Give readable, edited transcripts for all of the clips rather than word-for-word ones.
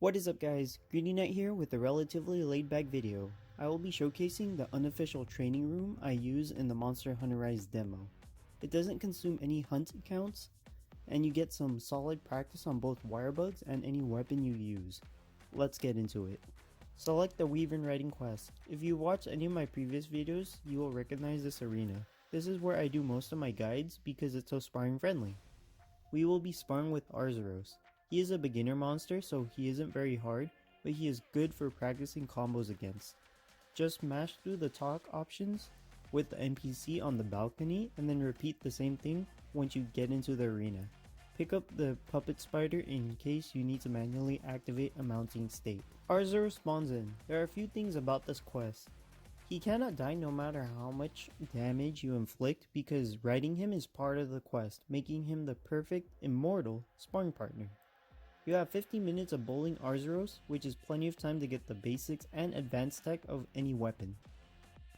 What is up guys, Greedy Knight here with a relatively laid-back video. I will be showcasing the unofficial training room I use in the MHRise Demo. It doesn't consume any hunt counts, and you get some solid practice on both wirebugs and any weapon you use. Let's get into it. Select the Weave and Riding quest. If you watched any of my previous videos, you will recognize this arena. This is where I do most of my guides because it's so sparring friendly. We will be sparring with Arzuros. He is a beginner monster, so he isn't very hard, but he is good for practicing combos against. Just mash through the talk options with the NPC on the balcony and then repeat the same thing once you get into the arena. Pick up the puppet spider in case you need to manually activate a mounting state. Arzuros spawns in. There are a few things about this quest. He cannot die no matter how much damage you inflict because riding him is part of the quest, making him the perfect immortal sparring partner. You have 50 minutes of bowling Arzuros, which is plenty of time to get the basics and advanced tech of any weapon.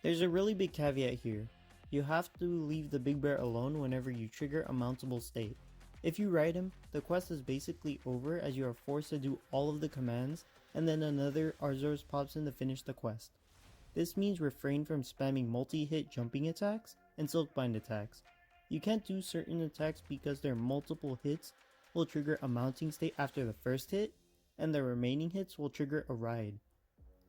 There's a really big caveat here. You have to leave the big bear alone whenever you trigger a mountable state. If you ride him, the quest is basically over as you are forced to do all of the commands and then another Arzuros pops in to finish the quest. This means refrain from spamming multi-hit jumping attacks and silkbind attacks. You can't do certain attacks because their multiple hits will trigger a mounting state after the first hit, and the remaining hits will trigger a ride.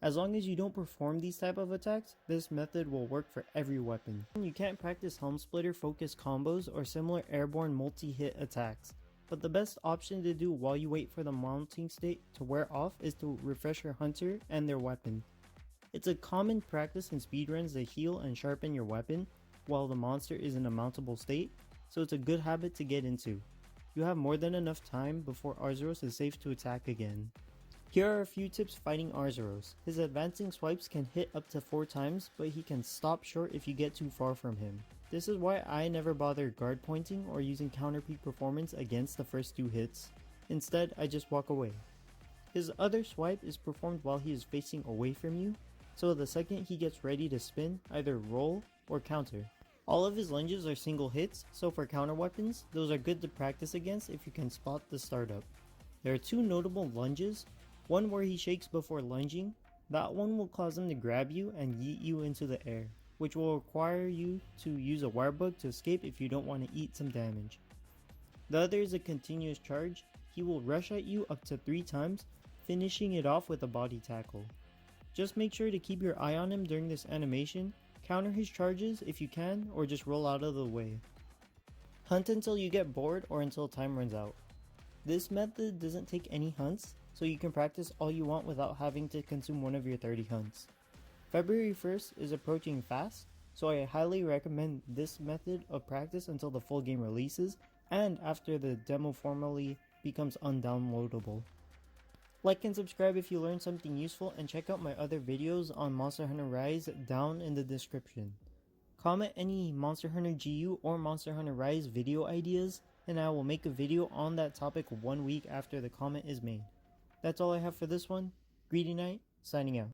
As long as you don't perform these type of attacks, this method will work for every weapon. You can't practice helm splitter focus combos or similar airborne multi-hit attacks, but the best option to do while you wait for the mounting state to wear off is to refresh your hunter and their weapon. It's a common practice in speedruns to heal and sharpen your weapon while the monster is in a mountable state, so it's a good habit to get into. You have more than enough time before Arzuros is safe to attack again. Here are a few tips fighting Arzuros. His advancing swipes can hit up to 4 times, but he can stop short if you get too far from him. This is why I never bother guard pointing or using counter peak performance against the first 2 hits. Instead, I just walk away. His other swipe is performed while he is facing away from you, so the second he gets ready to spin, either roll or counter. All of his lunges are single hits, so for counter weapons, those are good to practice against if you can spot the startup. There are 2 notable lunges, one where he shakes before lunging. That one will cause him to grab you and yeet you into the air, which will require you to use a wirebug to escape if you don't want to eat some damage. The other is a continuous charge. He will rush at you up to 3 times, finishing it off with a body tackle. Just make sure to keep your eye on him during this animation. Counter his charges if you can, or just roll out of the way. Hunt until you get bored or until time runs out. This method doesn't take any hunts, so you can practice all you want without having to consume one of your 30 hunts. February 1st is approaching fast, so I highly recommend this method of practice until the full game releases and after the demo formally becomes undownloadable. Like and subscribe if you learned something useful, and check out my other videos on Monster Hunter Rise down in the description. Comment any Monster Hunter GU or Monster Hunter Rise video ideas, and I will make a video on that topic 1 week after the comment is made. That's all I have for this one. Greedy Knight, signing out.